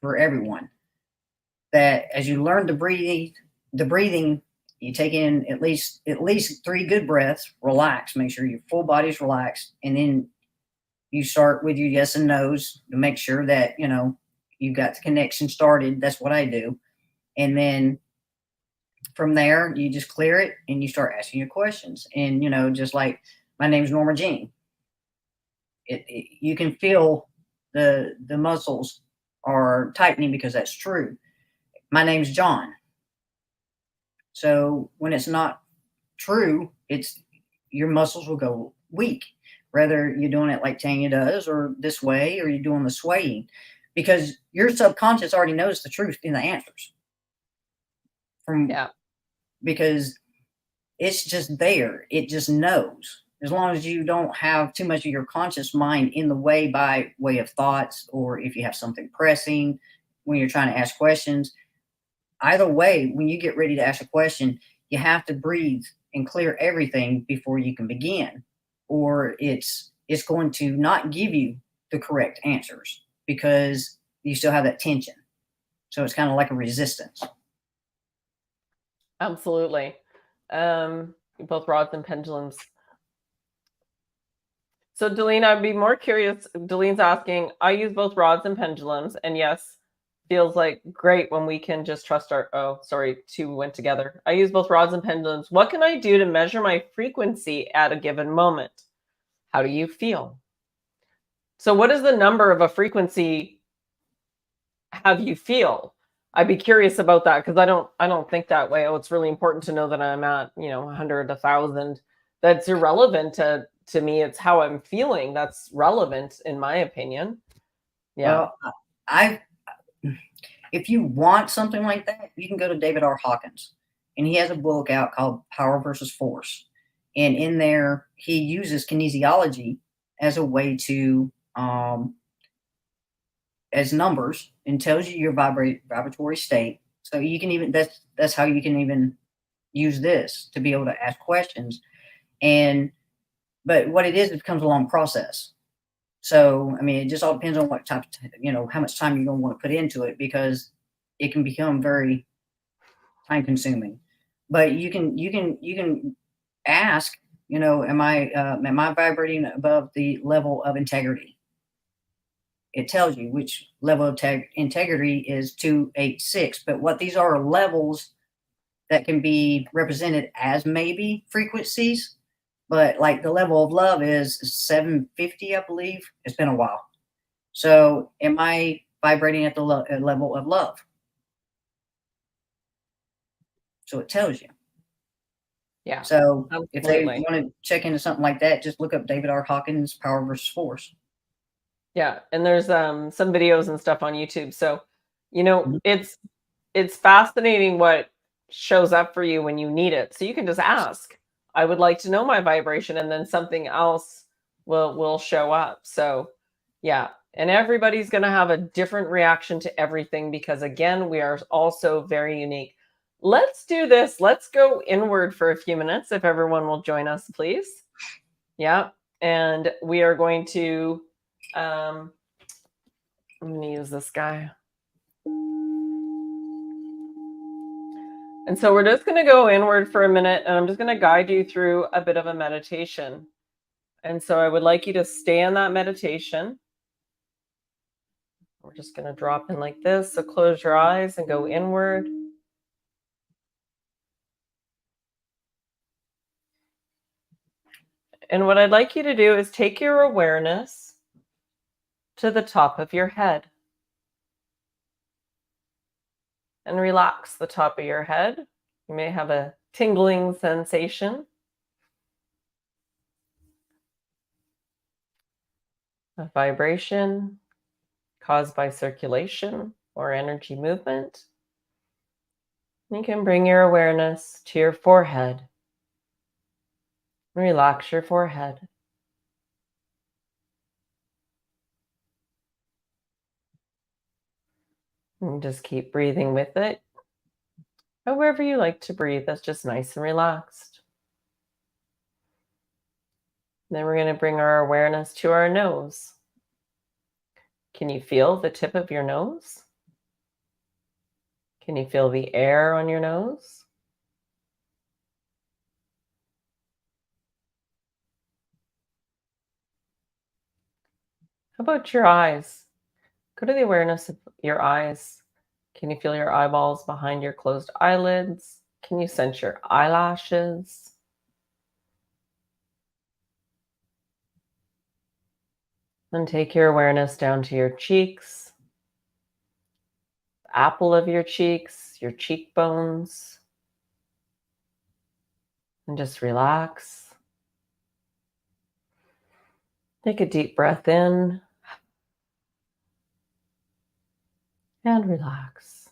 for everyone. That as you learn to breathe, the breathing, you take in at least 3 good breaths, relax, make sure your full body's relaxed, and then you start with your yes and no's to make sure that you've got the connection started. That's what I do, and then from there you just clear it and you start asking your questions. And just like, my name's Norma Jean. You can feel the muscles are tightening, because that's true. My name's John. So when it's not true, it's your muscles will go weak, whether you're doing it like Tanya does or this way, or you're doing the swaying, because your subconscious already knows the truth in the answers. Because it's just there. It just knows. As long as you don't have too much of your conscious mind in the way by way of thoughts, or if you have something pressing when you're trying to ask questions. Either way, when you get ready to ask a question, you have to breathe and clear everything before you can begin, or it's going to not give you the correct answers because you still have that tension. So it's kind of like a resistance. Absolutely. Both rods and pendulums. So Delene, I'd be more curious. Delene's asking, I use both rods and pendulums, and yes, feels like great when we can just trust our, 2 went together. I use both rods and pendulums. What can I do to measure my frequency at a given moment? How do you feel? So what is the number of a frequency have you feel? I'd be curious about that because I don't think that way. Oh, it's really important to know that I'm at, 100, 1,000. That's irrelevant to me. It's how I'm feeling that's relevant in my opinion. Yeah. Well, I if you want something like that, you can go to David R. Hawkins, and he has a book out called Power versus Force, and in there he uses kinesiology as a way to as numbers and tells you your vibratory state. So you can even that's how you can even use this to be able to ask questions. And but what it is, it becomes a long process. So I mean, it just all depends on what type of, how much time you're going to want to put into it, because it can become very time consuming. But you can ask, am I vibrating above the level of integrity? It tells you which level of integrity is 286. But what these are levels that can be represented as maybe frequencies. But like the level of love is 750, I believe. It's been a while. So am I vibrating at the level of love? So it tells you. Yeah. So if they Absolutely. want to check into something like that, just look up David R. Hawkins' Power versus Force. Yeah, and there's some videos and stuff on YouTube. So, Mhm. it's fascinating what shows up for you when you need it. So you can just ask, I would like to know my vibration, and then something else will show up. So, yeah, and everybody's going to have a different reaction to everything because again, we are also very unique. Let's do this. Let's go inward for a few minutes if everyone will join us, please. Yeah, and we are going to I'm going to use this guy. And so we're just going to go inward for a minute, and I'm just going to guide you through a bit of a meditation. And so I would like you to stay in that meditation. We're just going to drop in like this. So close your eyes and go inward. And what I'd like you to do is take your awareness to the top of your head and relax the top of your head. You may have a tingling sensation, a vibration caused by circulation or energy movement. You can bring your awareness to your forehead. Relax your forehead. And just keep breathing with it. However you like to breathe, that's just nice and relaxed. Then we're going to bring our awareness to our nose. Can you feel the tip of your nose? Can you feel the air on your nose? How about your eyes? Go to the awareness of your eyes. Can you feel your eyeballs behind your closed eyelids? Can you sense your eyelashes? Then take your awareness down to your cheeks, the apple of your cheeks, your cheekbones, and just relax. Take a deep breath in and relax.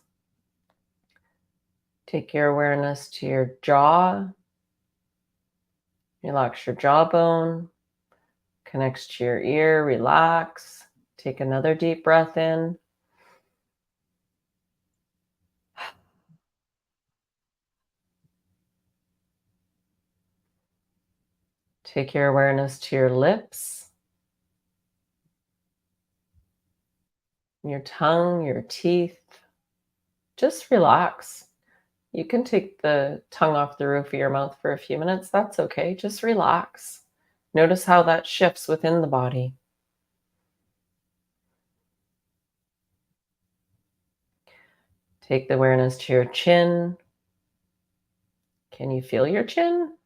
Take your awareness to your jaw. Relax your jawbone. Connects to your ear. Relax. Take another deep breath in. Take your awareness to your lips, your tongue, your teeth. Just relax. You can take the tongue off the roof of your mouth for a few minutes. That's okay. Just relax. Notice how that shifts within the body. Take the awareness to your chin. Can you feel your chin?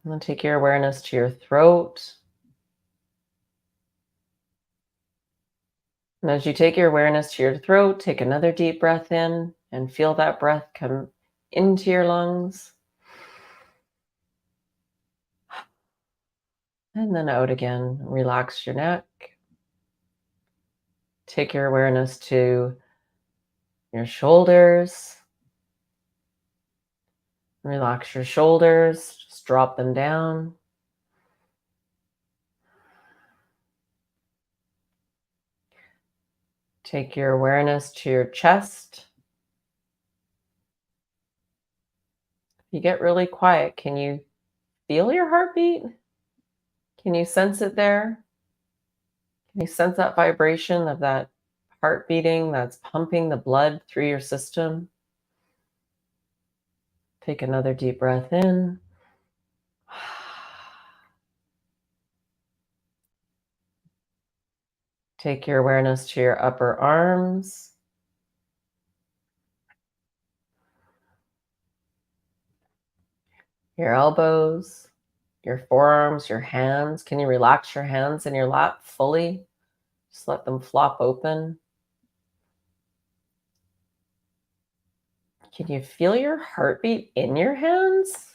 And then take your awareness to your throat. And as you take your awareness to your throat, take another deep breath in and feel that breath come into your lungs. And then out again. Relax your neck. Take your awareness to your shoulders. Relax your shoulders. Just drop them down. Take your awareness to your chest. You get really quiet. Can you feel your heartbeat? Can you sense it there? Can you sense that vibration of that heart beating that's pumping the blood through your system? Take another deep breath in. Take your awareness to your upper arms. Your elbows, your forearms, your hands. Can you relax your hands in your lap fully? Just let them flop open. Can you feel your heartbeat in your hands?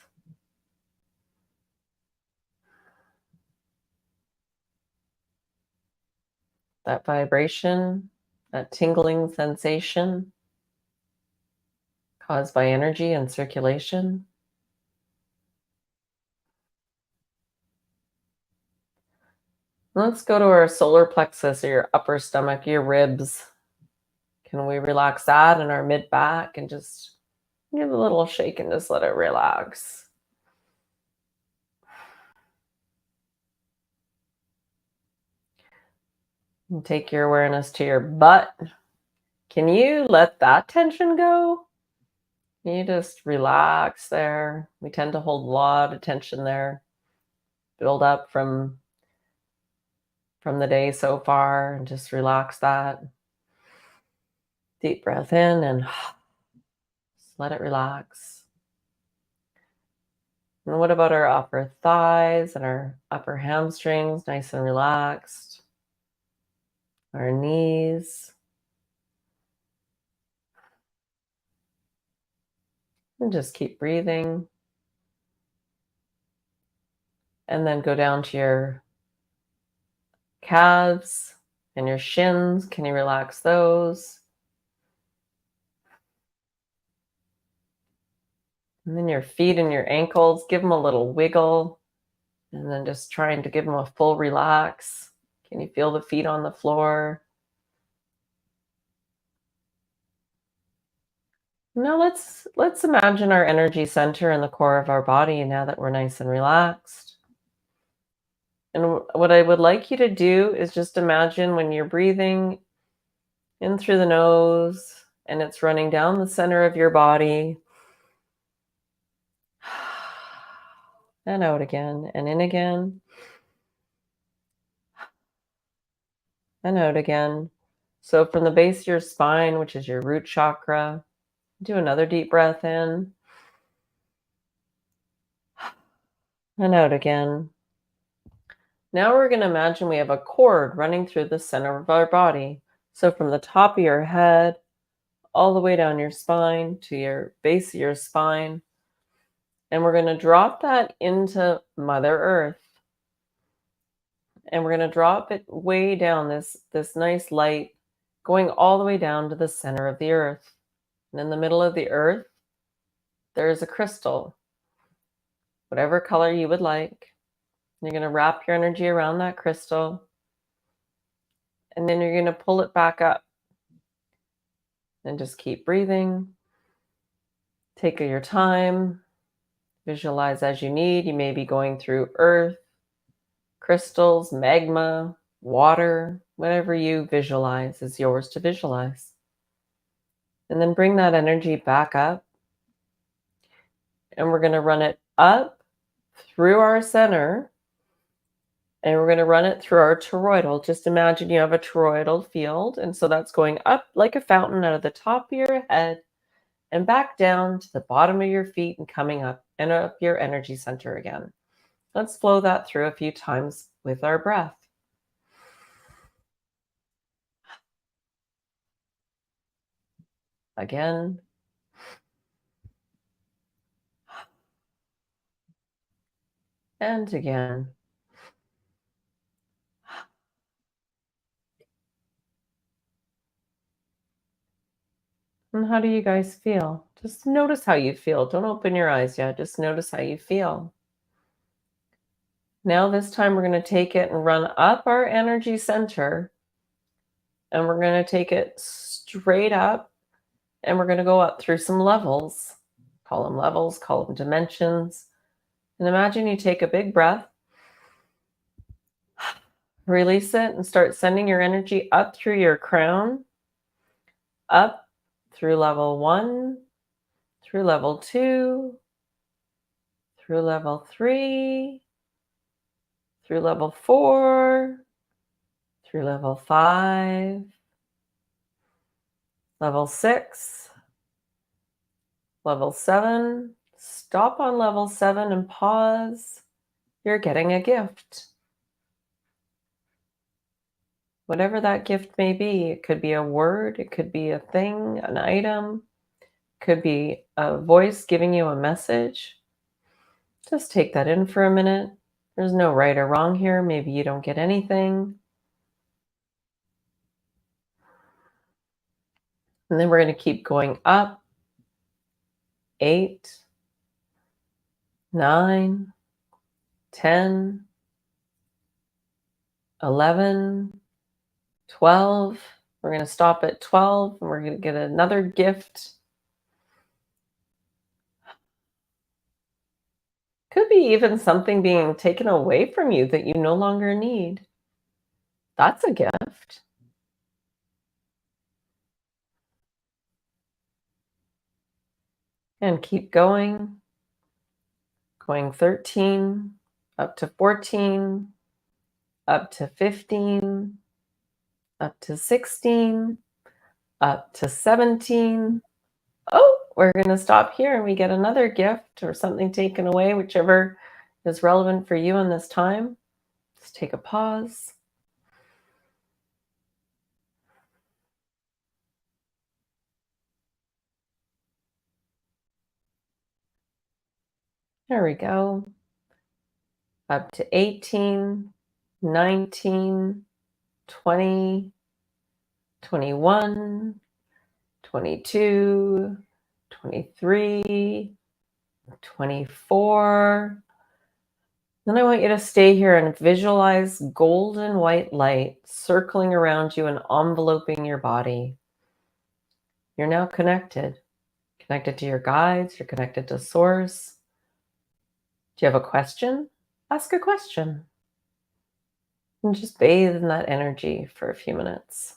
That vibration, that tingling sensation caused by energy and circulation. Let's go to our solar plexus, or your upper stomach, your ribs. Can we relax that in our mid back and just give a little shake and just let it relax? And take your awareness to your butt. Can you let that tension go? Can you just relax there? We tend to hold a lot of tension there, build up from the day so far, and just relax that. Deep breath in and just let it relax. And what about our upper thighs and our upper hamstrings? Nice and relaxed. Our knees. And just keep breathing. And then go down to your calves and your shins. Can you relax those? And then your feet and your ankles, give them a little wiggle. And then just trying to give them a full relax. Can you feel the feet on the floor? Now let's imagine our energy center in the core of our body now that we're nice and relaxed. And what I would like you to do is just imagine when you're breathing in through the nose and it's running down the center of your body. And out again, and in again, and out again. So from the base of your spine, which is your root chakra, do another deep breath in, and out again. Now we're going to imagine we have a cord running through the center of our body. So from the top of your head, all the way down your spine to your base of your spine. And we're going to drop that into Mother Earth. And we're going to drop it way down, this nice light, going all the way down to the center of the earth. And in the middle of the earth, there is a crystal, whatever color you would like. You're going to wrap your energy around that crystal. And then you're going to pull it back up. And just keep breathing. Take your time. Visualize as you need. You may be going through earth, crystals, magma, water, whatever you visualize is yours to visualize. And then bring that energy back up. And we're going to run it up through our center. And we're going to run it through our toroidal. Just imagine you have a toroidal field. And so that's going up like a fountain out of the top of your head and back down to the bottom of your feet and coming up and up your energy center again. Let's flow that through a few times with our breath. Again. And again. And how do you guys feel? Just notice how you feel. Don't open your eyes yet. Just notice how you feel. Now, this time, we're going to take it and run up our energy center. And we're going to take it straight up. And we're going to go up through some levels. Call them levels, call them dimensions. And imagine you take a big breath, release it, and start sending your energy up through your crown, up through level 1, through level 2, through level 3, through level 4, through level 5, level 6, level 7. Stop on level 7 and pause. You're getting a gift. Whatever that gift may be, it could be a word, it could be a thing, an item, it could be a voice giving you a message. Just take that in for a minute. There's no right or wrong here. Maybe you don't get anything. And then we're going to keep going up. 8, 9, 10, 11, 12. We're going to stop at 12 and we're going to get another gift. Could be even something being taken away from you that you no longer need. That's a gift. And keep going. Going 13, up to 14, up to 15, up to 16, up to 17. Oh, we're going to stop here and we get another gift or something taken away, whichever is relevant for you in this time. Just take a pause. There we go. Up to 18, 19, 20, 21, 22, 23, 24. Then I want you to stay here and visualize golden white light circling around you and enveloping your body. You're now connected. Connected to your guides, you're connected to source. Do you have a question? Ask a question. And just bathe in that energy for a few minutes.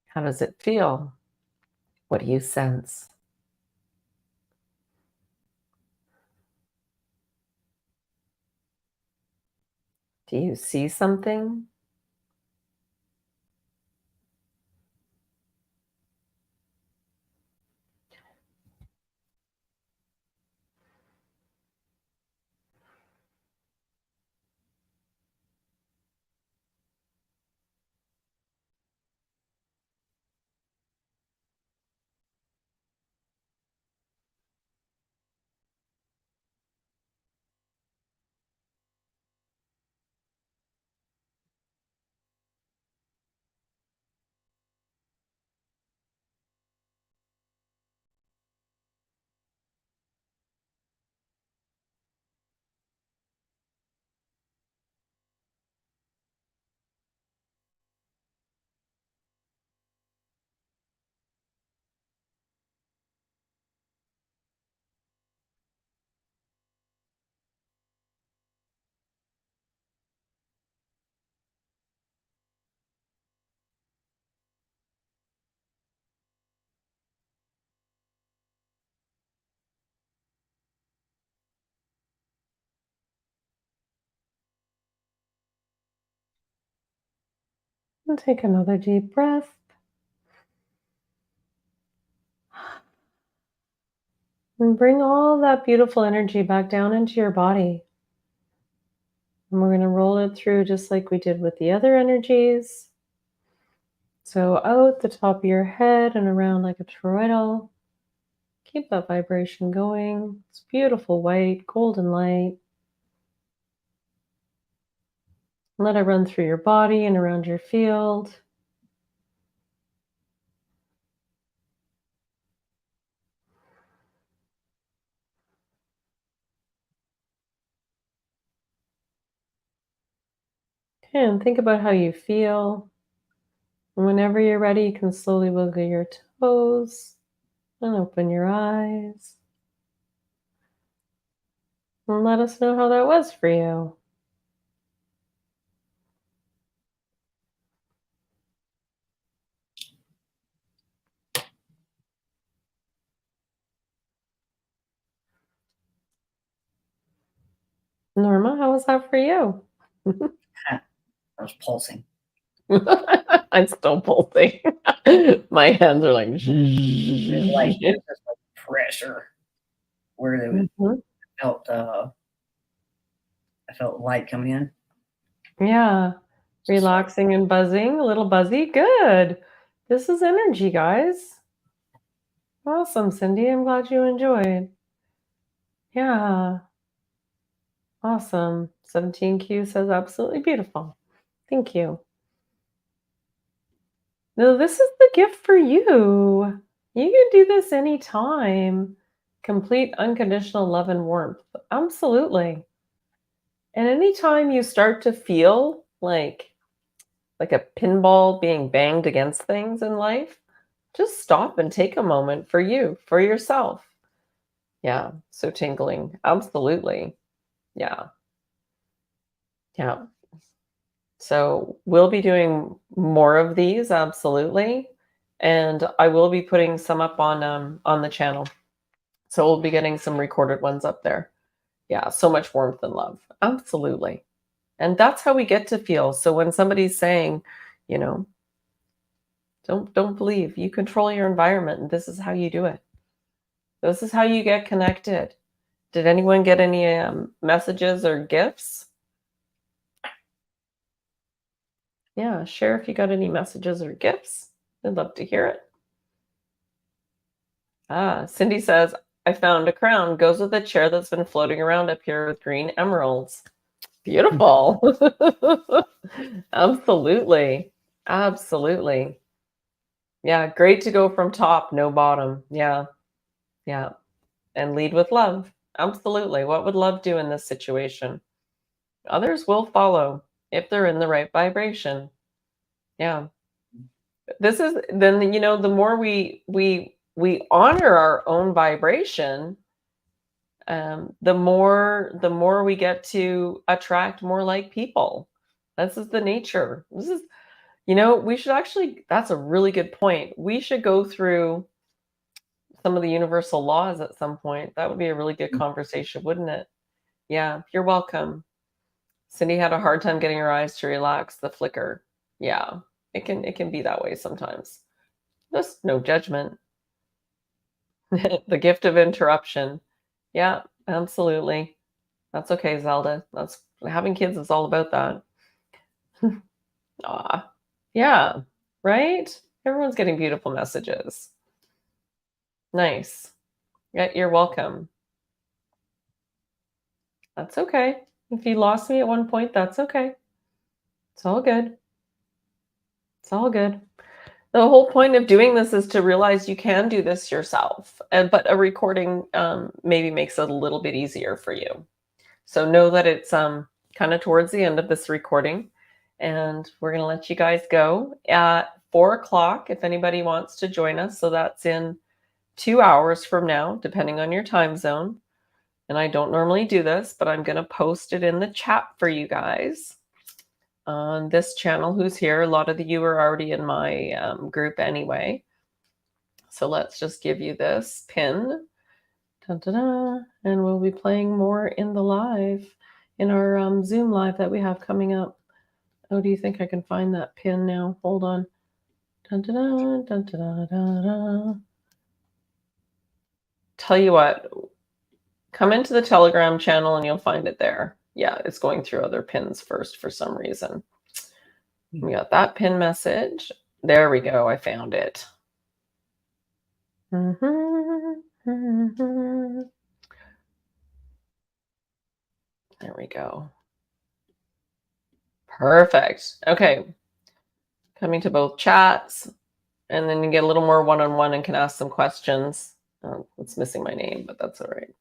How does it feel? What do you sense? Do you see something? And take another deep breath. And bring all that beautiful energy back down into your body. And we're going to roll it through just like we did with the other energies. So out the top of your head and around like a toroidal. Keep that vibration going. It's beautiful white, golden light. Let it run through your body and around your field. Okay, and think about how you feel. And whenever you're ready, you can slowly wiggle your toes and open your eyes. And let us know how that was for you. Norma, how was that for you? I was pulsing. I'm still pulsing. My hands are like. It's like there's just like pressure where it was, Mhm. I felt light coming in. Yeah. Relaxing and buzzing, a little buzzy. Good. This is energy, guys. Awesome, Cindy. I'm glad you enjoyed. Yeah. Awesome. 17Q says absolutely beautiful. Thank you. No, this is the gift for you. You can do this anytime. Complete unconditional love and warmth. Absolutely. And anytime you start to feel like a pinball being banged against things in life, just stop and take a moment for you, for yourself. Yeah, so tingling. Absolutely. Yeah. Yeah. So we'll be doing more of these, absolutely. And I will be putting some up on the channel. So we'll be getting some recorded ones up there. Yeah, so much warmth and love. Absolutely. And that's how we get to feel. So when somebody's saying, you know, don't believe, you control your environment and this is how you do it. This is how you get connected. Did anyone get any messages or gifts? Yeah, share if you got any messages or gifts. I'd love to hear it. Cindy says, I found a crown. Goes with a chair that's been floating around up here with green emeralds. Beautiful. Absolutely. Absolutely. Yeah, great to go from top, no bottom. Yeah. Yeah. And lead with love. Absolutely. What would love do in this situation? Others will follow if they're in the right vibration. Yeah. This is then the more we honor our own vibration, the more we get to attract more like people. This is the nature. This is we should actually, that's a really good point. We should go through some of the universal laws at some point. That would be a really good conversation, wouldn't it? Yeah, you're welcome. Cindy had a hard time getting her eyes to relax. The flicker. Yeah, it can be that way sometimes. Just no judgment. The gift of interruption. Yeah, absolutely. That's okay, Zelda. That's having kids is all about that. Ah, yeah, right? Everyone's getting beautiful messages. Nice. Yeah, you're welcome. That's okay. If you lost me at one point, that's okay. It's all good. It's all good. The whole point of doing this is to realize you can do this yourself, but a recording maybe makes it a little bit easier for you. So know that it's kind of towards the end of this recording, and we're going to let you guys go at 4 o'clock if anybody wants to join us. So that's in 2 hours from now, depending on your time zone. And I don't normally do this, but I'm going to post it in the chat for you guys on this channel. Who's here? A lot of you are already in my group anyway. So let's just give you this pin. Da-da-da. And we'll be playing more in the live, in our Zoom live that we have coming up Oh, do you think I can find that pin now? Hold on. Dun, dun, dun, dun, dun, dun, dun. Tell you what, come into the Telegram channel and you'll find it there. Yeah, it's going through other pins first for some reason. We got that pin message. There we go. I found it. There we go. Perfect. Okay. Coming to both chats. And then you get a little more one-on-one and can ask some questions. Oh, it's missing my name, but that's all right.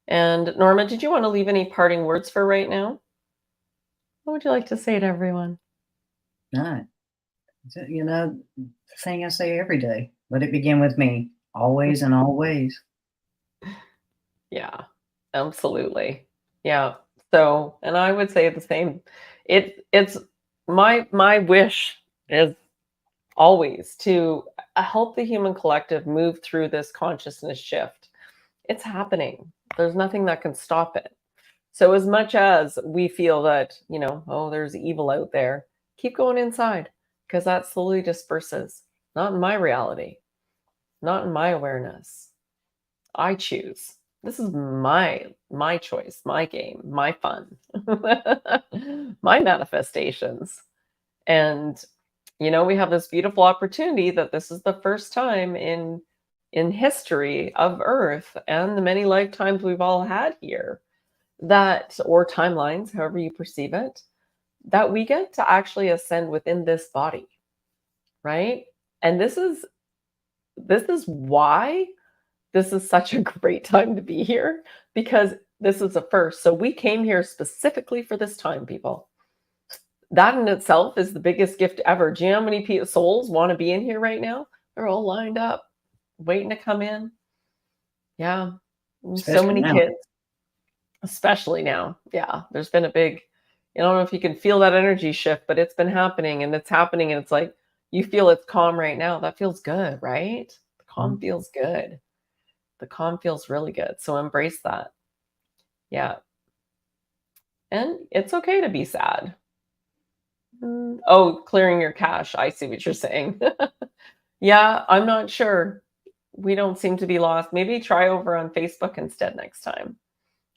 And Norma, did you want to leave any parting words for right now? What would you like to say to everyone? Not. The thing I say every day, let it begin with me, always and always. Yeah, absolutely. Yeah. So, and I would say the same. It's my wish is always to help the human collective move through this consciousness shift. It's happening. There's nothing that can stop it. So as much as we feel that, oh, there's evil out there, keep going inside because that slowly disperses. Not in my reality, not in my awareness. I choose. This is my choice, my game, my fun, my manifestations. And we have this beautiful opportunity that this is the first time in history of Earth and the many lifetimes we've all had here, that, or timelines, however you perceive it, that we get to actually ascend within this body, right? And this is why this is such a great time to be here, because this is a first. So we came here specifically for this time, people. That in itself is the biggest gift ever. Do you know how many souls want to be in here right now? They're all lined up, waiting to come in. Yeah. Especially so many now. kids, especially now. Yeah. There's been a big, I don't know if you can feel that energy shift, but it's been happening and it's happening. And it's like, you feel it's calm right now. That feels good, right? The calm feels good. The calm feels really good. So embrace that. Yeah. And it's okay to be sad. Oh, clearing your cache. I see what you're saying. Yeah, I'm not sure. We don't seem to be lost. Maybe try over on Facebook instead next time,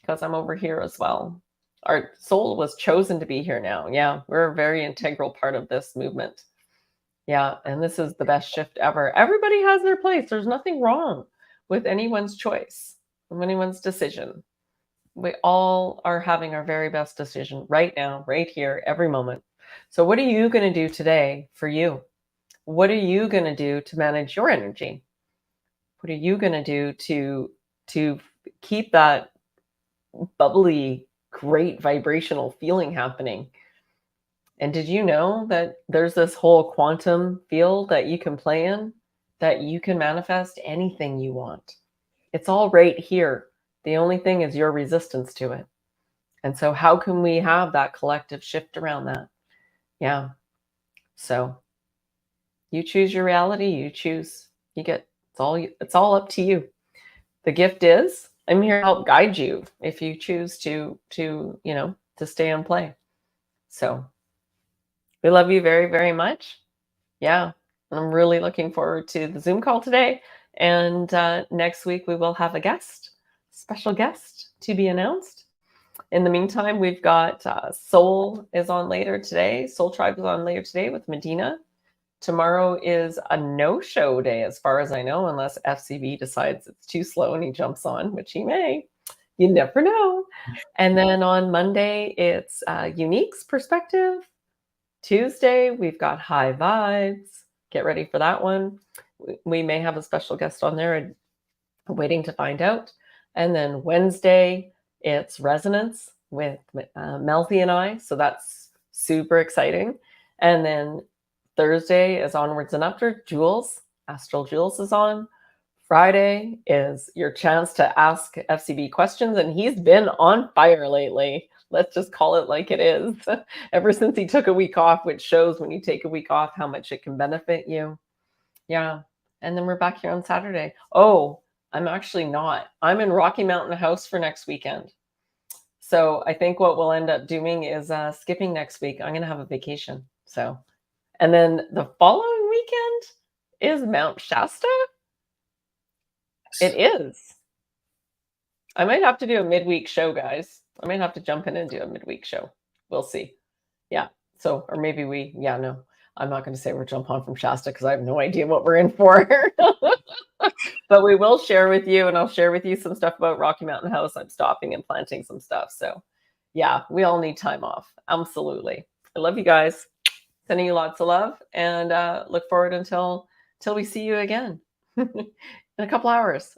because I'm over here as well. Our soul was chosen to be here now. Yeah, we're a very integral part of this movement. Yeah, and this is the best shift ever. Everybody has their place. There's nothing wrong with anyone's choice, anyone's decision. We all are having our very best decision right now, right here, every moment. So what are you going to do today for you? What are you going to do to manage your energy? What are you going to do to keep that bubbly, great vibrational feeling happening? And did you know that there's this whole quantum field that you can play in, that you can manifest anything you want? It's all right here. The only thing is your resistance to it. And so how can we have that collective shift around that? Yeah. So you choose your reality, you choose, it's all up to you. The gift is, I'm here to help guide you if you choose to stay and play. So we love you very, very much. Yeah. I'm really looking forward to the Zoom call today. And next week we will have a special guest to be announced. In the meantime, we've got Soul is on later today. Soul Tribe is on later today with Medina. Tomorrow is a no-show day, as far as I know, unless FCB decides it's too slow and he jumps on, which he may. You never know. And then on Monday, it's Unique's Perspective. Tuesday, we've got High Vibes. Get ready for that one. We may have a special guest on there. I'm waiting to find out. And then Wednesday, it's Resonance with Melfi and I. So that's super exciting. And then Thursday is Onwards and Upward. Jules, Astral Jules is on. Friday is your chance to ask FCB questions. And he's been on fire lately. Let's just call it like it is. Ever since he took a week off, which shows when you take a week off how much it can benefit you. Yeah. And then we're back here on Saturday. Oh, I'm actually not. I'm in Rocky Mountain House for next weekend. So I think what we'll end up doing is skipping next week. I'm going to have a vacation. So, and then the following weekend is Mount Shasta. It is. I might have to do a midweek show, guys. I might have to jump in and do a midweek show. We'll see. Yeah. So, or maybe no, I'm not going to say we're jump on from Shasta because I have no idea what we're in for. But we will share with you, and I'll share with you some stuff about Rocky Mountain House. I'm stopping and planting some stuff. So, yeah, we all need time off. Absolutely. I love you guys. Sending you lots of love, and look forward until we see you again in a couple hours.